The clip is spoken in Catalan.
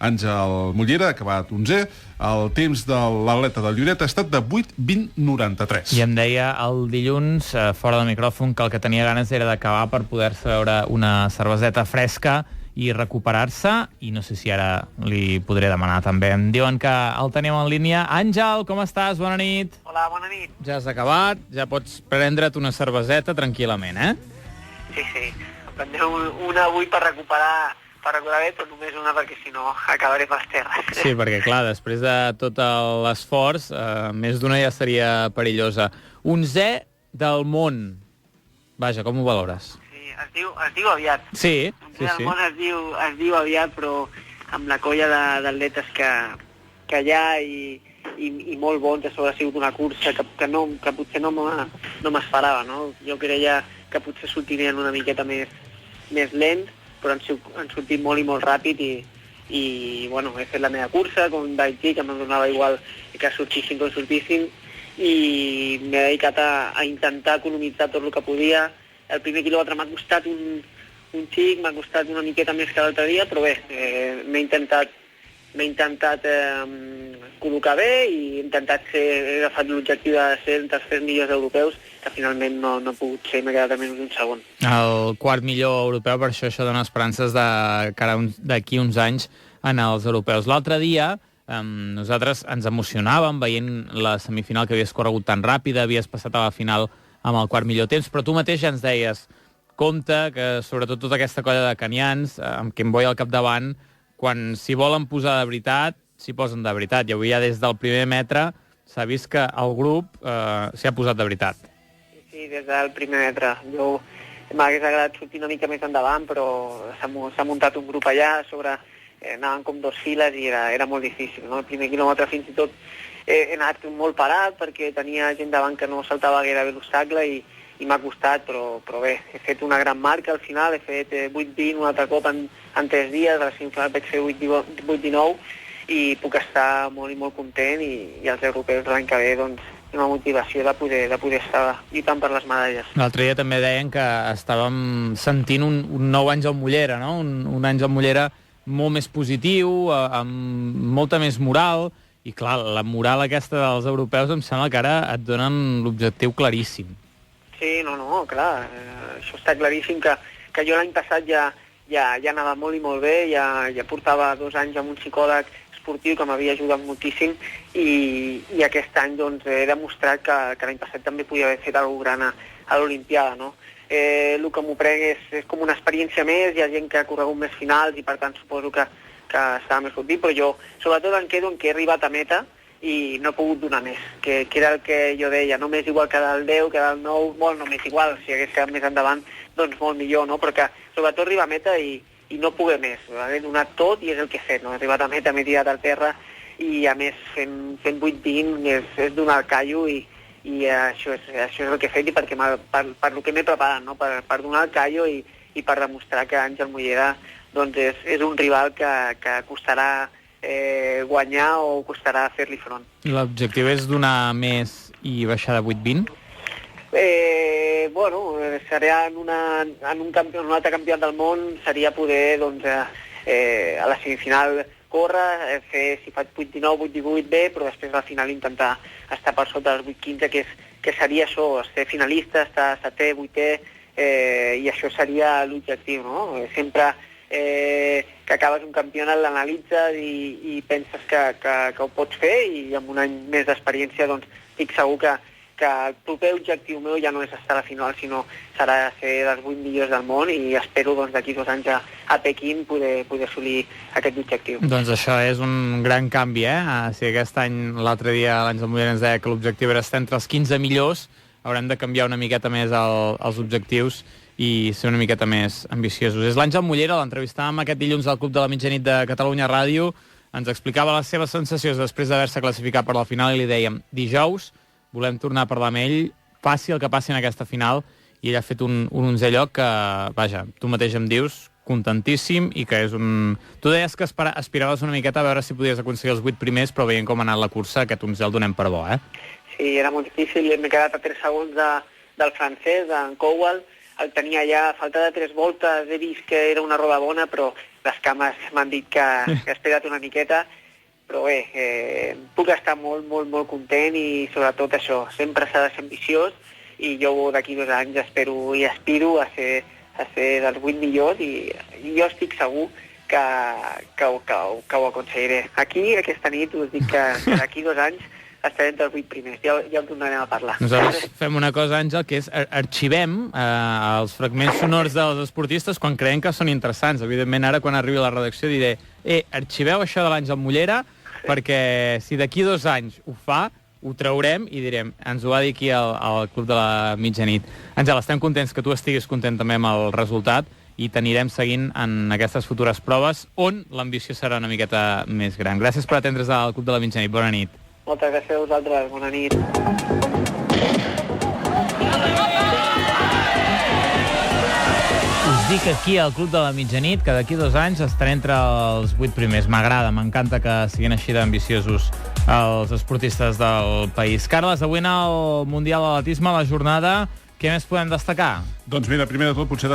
Àngel Mollera, ha acabat 11è. El temps de l'atleta del Lloret ha estat de 8:20:93. I em deia el dilluns, fora del micròfon, que el que tenia ganes era d'acabar per poder-se beure una cerveseta fresca i recuperar-se, i no sé si ara li podré demanar també. Em diuen que el tenim en línia. Àngel, com estàs? Bona nit. Hola, bona nit. Ja has acabat, ja pots prendre't una cerveseta tranquil·lament, eh? Sí. Em prendré una avui per recuperar bé, però només una perquè si no acabaré pels terres. Sí, perquè clar, després de tot l'esforç, més d'una ja seria perillosa. 11è del món. Vaja, com ho valores? Sí, es diu aviat. Sí. El món es diu aviat, però amb la colla d'atletes que hi ha i molt bons, a sobre ha sigut una cursa que potser no m'esperava, no? Jo creia que potser sortirien una miqueta més lents, però han sortit molt i molt ràpid i bueno, he fet la meva cursa com vaig dir, que em donava igual que sortissin com sortissin, i m'he dedicat a intentar economitzar tot el que podia. El primer quilòmetre m'ha costat un xic, m'ha costat una miqueta més que l'altre dia, però bé, m'he intentat col·locar bé i he agafat l'objectiu de ser entre els 3 millors europeus, que finalment no he pogut ser, m'he quedat a menys d'un segon. El quart millor europeu, per això dona esperances d'aquí uns anys en els europeus. L'altre dia nosaltres ens emocionàvem veient la semifinal que havies corregut tan ràpida, havies passat a la final amb el quart millor temps, però tu mateix ja ens deies, compte que sobretot tota aquesta colla de canians, amb Ken Boy al capdavant, quan s'hi volen posar de veritat, s'hi posen de veritat. I avui ja des del primer metre s'ha vist que el grup s'hi ha posat de veritat. Sí, des del primer metre. Jo m'hagués agradat sortir una mica més endavant, però s'ha muntat un grup allà, a sobre anaven com 2 files i era molt difícil, no? El primer quilòmetre fins i tot he anat molt parat perquè tenia gent davant que no saltava gairebé l'obstacle i m'ha costat, però bé, he fet una gran marca al final, he fet 8:20 un altre cop en 3 dies, a la semifinal vaig fer 8:19 i puc estar molt i molt content i els europeus l'any que ve, doncs, una motivació de poder estar lluitant per les medalles. L'altre dia també deien que estàvem sentint un nou Àngel Mollera, no? Un Àngel Mollera molt més positiu, amb molta més moral, i clar, la moral aquesta dels europeus em sembla que ara et donen l'objectiu claríssim. Sí, no, clar, això està claríssim, que jo l'any passat ja anava molt i molt bé, ja portava 2 anys amb un psicòleg esportiu que m'havia ajudat moltíssim i aquest any doncs, he demostrat que l'any passat també podia haver fet alguna gran a l'Olimpiada, no? El que m'ho prenc és com una experiència més, hi ha gent que ha corregut més finals i per tant suposo que estava més sortit, però jo sobretot em quedo en que he arribat a meta i no he pogut donar més, que era el que jo deia, no m'és igual quedar el 10, quedar el 9, bueno, no m'és igual, si hagués quedat més endavant, doncs molt millor, no? Però que sobretot arribar a meta i no poder més, he donat tot i és el que he fet, no? He arribat a meta, m'he tirat al terra i a més fent 8:20 és donar el callo i això és el que he fet i perquè per el que m'he preparat, no? Per donar el callo i per demostrar que Àngel Mollera doncs és un rival que costarà guanyar o costarà fer-li front. L'objectiu és donar més i baixar de 8:20? Bueno, seria en un altre campionat del món seria poder doncs, a la semifinal córrer, fer si faig 8:19, 8:18 bé, però després a la final intentar estar per sota dels 8:15, que seria això, ser finalista, estar 7è, 8è, i això seria l'objectiu, no? Sempre que acabes un campionat l'analitzes i penses que ho pots fer i amb un any més d'experiència doncs estic segur que el proper objectiu meu ja no és estar a la final, sinó serà ser dels 8 millors del món i espero doncs, d'aquí 2 anys a Pequín poder assolir aquest objectiu. Doncs això és un gran canvi, Si aquest any, l'altre dia, l'Àngel Mollera ens deia que l'objectiu era estar entre els 15 millors, haurem de canviar una miqueta més els objectius i ser una miqueta més ambiciosos. És l'Àngel Mollera, l'entrevistàvem aquest dilluns al Club de la Mitjanit de Catalunya Ràdio, ens explicava les seves sensacions després d'haver-se classificat per la final i li dèiem, dijous volem tornar a parlar amb ell, passi el que passi en aquesta final, i ell ha fet un 11è lloc que, vaja, tu mateix em dius, contentíssim, i que és un... Tu deies que aspiraves una miqueta a veure si podies aconseguir els 8 primers, però veient com ha anat la cursa, aquest 11è el donem per bo, Sí, era molt difícil, m'he quedat a 3 segons del francès, d'en Cowell, el tenia ja a falta de 3 voltes, he vist que era una roda bona, però les cames m'han dit que he esperat una miqueta, però bé, puc estar molt, molt, molt content i sobretot això, sempre s'ha de ser ambiciós i jo d'aquí 2 anys espero i aspiro a ser dels 8 millors i jo estic segur que ho aconseguiré. Aquí, aquesta nit, us dic que d'aquí 2 anys estarem entre els 8 primers. Ja en tornarem a parlar. Nosaltres fem una cosa, Àngel, que és arxivem els fragments sonors dels esportistes quan creiem que són interessants. Evidentment, ara, quan arribi a la redacció, diré arxiveu això de l'Àngel Mollera, perquè si d'aquí 2 anys ho fa, ho traurem i direm, ens ho va dir aquí al Club de la Mitjanit. Àngel, estem contents que tu estiguis content també amb el resultat i t'anirem seguint en aquestes futures proves on l'ambició serà una miqueta més gran. Gràcies per atendre's al Club de la Mitjanit. Bona nit. Moltes gràcies a vosaltres. Bona nit. Us dic aquí al Club de la Mitjanit que d'aquí 2 anys estaré entre els 8 primers. M'agrada, m'encanta que siguin així d'ambiciosos els esportistes del país. Carles, avui en el Mundial d'Atletisme, la jornada, què més podem destacar? Doncs mira, primer de tot potser